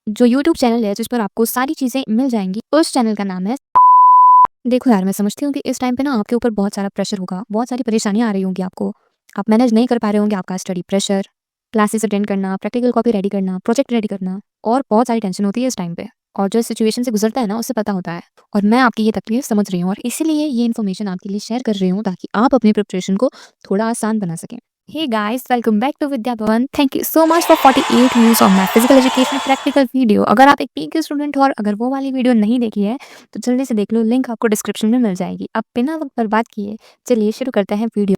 जो YouTube channel है जिस पर आपको सारी चीज़ें मिल जाएँगी, उस चैनल का नाम है। देखो यार, मैं समझती हूँ कि इस टाइम पे ना आपके ऊपर बहुत सारा प्रेशर होगा, बहुत सारी परेशानियाँ आ रही होंगी आपको। आप मैनेज नहीं कर पा रहे होंगे आपका स्टडी प्रेशर, क्लासेस अटेंड करना, प्रैक्टिकल कॉपी रेडी करना, प्रोजेक्ट रेडी करना और बहुत सारी टेंशन होती है इस टाइम पे। और जो सिचुएशन से गुजरता है ना, उससे पता होता है। और मैं आपकी ये तकलीफ समझ रही हूँ और इसीलिए ये इन्फॉर्मेशन आपके लिए शेयर कर रही हूँ ताकि आप अपनी प्रिपरेशन को थोड़ा आसान बना सकें। Hey guys, welcome back to Vidya Bhavan. Thank you so much for 48 views on my physical education practical video. अगर आप एक पीके स्टूडेंट हो और अगर वो वाली वीडियो नहीं देखी है तो जल्दी से देख लो, लिंक आपको डिस्क्रिप्शन में मिल जाएगी। अब बिना वक्त बर्बाद किए चलिए शुरू करते हैं वीडियो।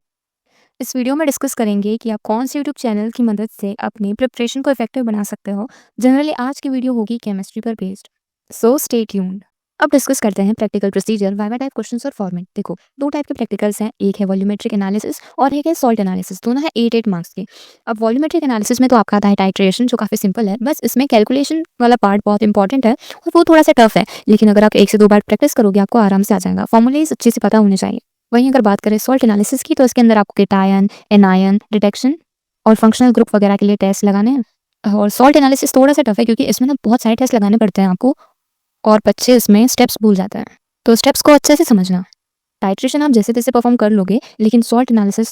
इस वीडियो में डिस्कस करेंगे कि आप कौन से यूट्यूब चैनल की मदद से अपनी प्रिपरेशन को इफेक्टिव बना सकते हो। जनरली आज की वीडियो होगी केमिस्ट्री पर बेस्ड, सो स्टे ट्यून्ड। अब डिस्कस करते हैं practical procedure, viva type questions और फॉर्मेट। देखो, दो टाइप के प्रैक्टिकल्स हैं, एक है वॉल्यूमेट्रिक एनालिसिस और एक है सॉल्ट एनालिसिस। दोनों है 8 मार्क्स के। अब वॉल्यूमेट्रिक एनालिसिस में तो आपका आता है टाइट्रेशन, जो काफी सिंपल है, बस इसमें कैलकुलेशन वाला पार्ट बहुत इंपॉर्टेंट है और वो थोड़ा सा टफ है, लेकिन अगर आप 1 से 2 बार प्रैक्टिस करोगे आपको आराम से आ जाएगा। फॉर्मूलेज अच्छे से पता होने चाहिए। वहीं अगर बात करें सॉल्ट एनालिसिस की, तो इसके अंदर आपको केटायन, एनायन डिटेक्शन और फंक्शनल ग्रुप वगैरह के लिए टेस्ट लगाने हैं। और सॉल्ट एनालिसिस थोड़ा सा टफ है क्योंकि इसमें ना बहुत सारे टेस्ट लगाने पड़ते हैं आपको और बच्चे इसमें स्टेप्स भूल जाते हैं, तो स्टेप्स को अच्छे से समझना। टाइट्रेशन आप जैसे तैसे परफॉर्म कर लोगे, लेकिन सॉल्ट एनालिसिस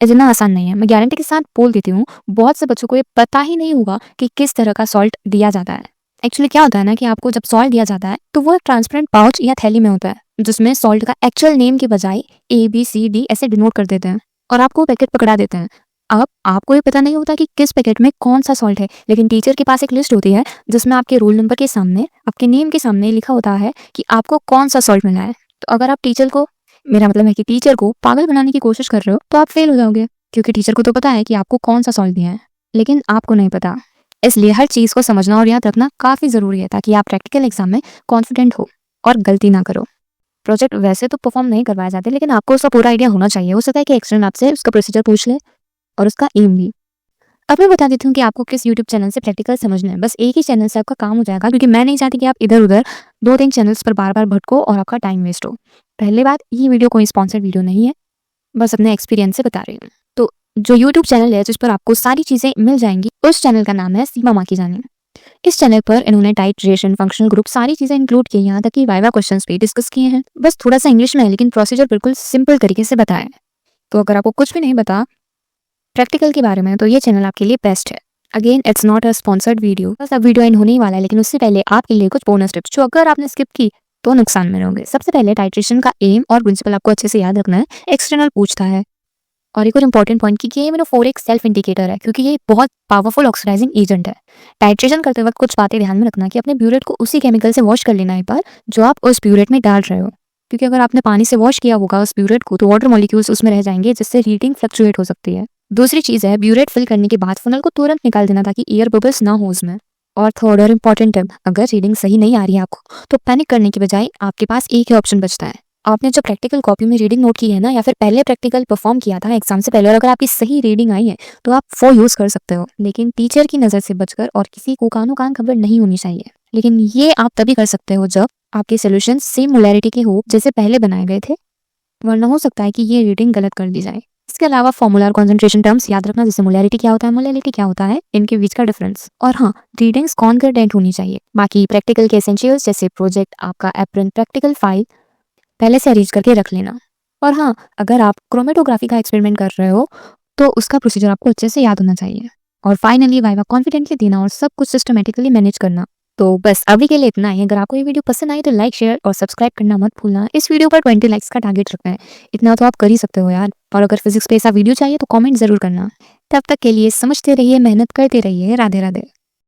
इतना आसान नहीं है। मैं गारंटी के साथ बोल देती हूँ, बहुत से बच्चों को ये पता ही नहीं होगा कि किस तरह का सॉल्ट दिया जाता है। एक्चुअली क्या होता है ना कि आपको जब सॉल्ट दिया जाता है तो वो ट्रांसपेरेंट पाउच या थैली में होता है, जिसमें सॉल्ट का एक्चुअल नेम के बजाय ABCD ऐसे डिनोट कर देते हैं और आपको पैकेट पकड़ा देते हैं। अब आपको ये पता नहीं होता कि किस पैकेट में कौन सा सॉल्ट है, लेकिन टीचर के पास एक लिस्ट होती है जिसमें आपके रोल नंबर के सामने, आपके नेम के सामने लिखा होता है कि आपको कौन सा सॉल्ट मिला है। तो अगर आप टीचर को, मेरा मतलब है कि टीचर को पागल बनाने की कोशिश कर रहे हो तो आप फेल हो जाओगे, क्योंकि टीचर को तो पता है कि आपको कौन सा सॉल्ट दिया है, लेकिन आपको नहीं पता। इसलिए हर चीज़ को समझना और याद रखना काफ़ी ज़रूरी है ताकि आप प्रैक्टिकल एग्जाम में कॉन्फिडेंट हो और गलती ना करो। प्रोजेक्ट वैसे तो परफॉर्म नहीं करवाए जाते, लेकिन आपको उसका पूरा आइडिया होना चाहिए। हो सकता है कि एक्सटर्नल आपसे उसका प्रोसीजर पूछ ले और उसका एम भी। अब मैं बता देती हूँ कि आपको किस यूट्यूब चैनल से प्रैक्टिकल समझना है। बस एक ही चैनल से आपका काम हो जाएगा, क्योंकि मैं नहीं चाहती कि आप इधर उधर 2-3 चैनल्स पर बार बार भटको और आपका टाइम वेस्ट हो। पहली बात, ये वीडियो कोई स्पॉन्सर्ड वीडियो नहीं है, बस अपने एक्सपीरियंस से बता रही हूँ। तो जो यूट्यूब चैनल है जिस पर आपको सारी चीज़ें मिल जाएंगी, उस चैनल का नाम है सीमा माँ की जानी। इस चैनल पर इन्होंने टाइट्रेशन, फंक्शनल ग्रुप, सारी चीज़ें इंक्लूड की, यहाँ तक कि वाइवा क्वेश्चंस भी डिस्कस किए हैं। बस थोड़ा सा इंग्लिश में है, लेकिन प्रोसीजर बिल्कुल सिंपल तरीके से बताया है। तो अगर आपको कुछ भी नहीं पता प्रैक्टिकल के बारे में तो ये चैनल आपके लिए बेस्ट है। Again, it's not a sponsored video, बस अब वीडियो एंड होने ही वाला है, लेकिन उससे पहले आपके लिए कुछ बोनस टिप्स जो अगर आपने स्किप की तो नुकसान में रहोगे। सबसे पहले टाइट्रेशन का एम और प्रिंसिपल आपको अच्छे से याद रखना है। एक्सटर्नल पूछता है। और एक और इंपॉर्टेंट पॉइंट कि ये इम्यूनोफोरिक सेल्फ इंडिकेटर है, क्योंकि ये बहुत पावरफुल ऑक्सीडाइजिंग एजेंट है। टाइट्रेशन करते वक्त कुछ बातें ध्यान में रखना कि अपने ब्यूरेट को उसी केमिकल से वॉश कर लेना एक बार जो आप उस ब्यूरेट में डाल रहे हो, क्योंकि अगर आपने पानी से वॉश किया होगा उस ब्यूरेट को तो वाटर मॉलिक्यूल्स उसमें रह जाएंगे, जिससे रीडिंग फ्लक्चुएट हो सकती है। दूसरी चीज़ है, ब्यूरेट फिल करने के बाद फनल को तुरंत निकाल देना ताकि एयर बबल्स ना हो उसमें। और थर्ड और इम्पॉर्टेंट टिप, अगर रीडिंग सही नहीं आ रही है आपको तो पैनिक करने की बजाय आपके पास एक ही ऑप्शन बचता है। आपने जो प्रैक्टिकल कॉपी में रीडिंग नोट की है ना, या फिर पहले प्रैक्टिकल परफॉर्म किया था एग्जाम से पहले, और अगर आपकी सही रीडिंग आई है तो आप वो यूज कर सकते हो, लेकिन टीचर की नज़र से बचकर और किसी को कानो कान खबर नहीं होनी चाहिए। लेकिन ये आप तभी कर सकते हो जब आपके सोल्यूशन सेम मोलैरिटी के हो जैसे पहले बनाए गए थे, वरना हो सकता है कि ये रीडिंग गलत कर दी जाए। इसके अलावा फॉर्मूला और कॉन्सेंट्रेशन टर्म्स याद रखना, जैसे मोलैरिटी क्या होता है, मोलैलिटी क्या होता है, इनके बीच का डिफरेंस। और हाँ, रीडिंग्स कॉन्कर्डेंट होनी चाहिए। बाकी प्रैक्टिकल के एसेंशियल्स जैसे प्रोजेक्ट, आपका एप्रन, प्रैक्टिकल फाइल पहले से अरेंज करके रख लेना। और हाँ, अगर आप क्रोमेटोग्राफी का एक्सपेरिमेंट कर रहे हो तो उसका प्रोसीजर आपको अच्छे से याद होना चाहिए। और फाइनली वाइवा कॉन्फिडेंटली देना और सब कुछ सिस्टमेटिकली मैनेज करना। तो बस अभी के लिए इतना ही। अगर आपको ये वीडियो पसंद आई तो लाइक, शेयर और सब्सक्राइब करना मत भूलना। इस वीडियो पर 20 लाइक्स का टारगेट रखना है, इतना तो आप कर ही सकते हो यार। और अगर फिजिक्स पे ऐसा वीडियो चाहिए तो कमेंट जरूर करना। तब तक के लिए समझते रहिए, मेहनत करते रहिए। राधे राधे।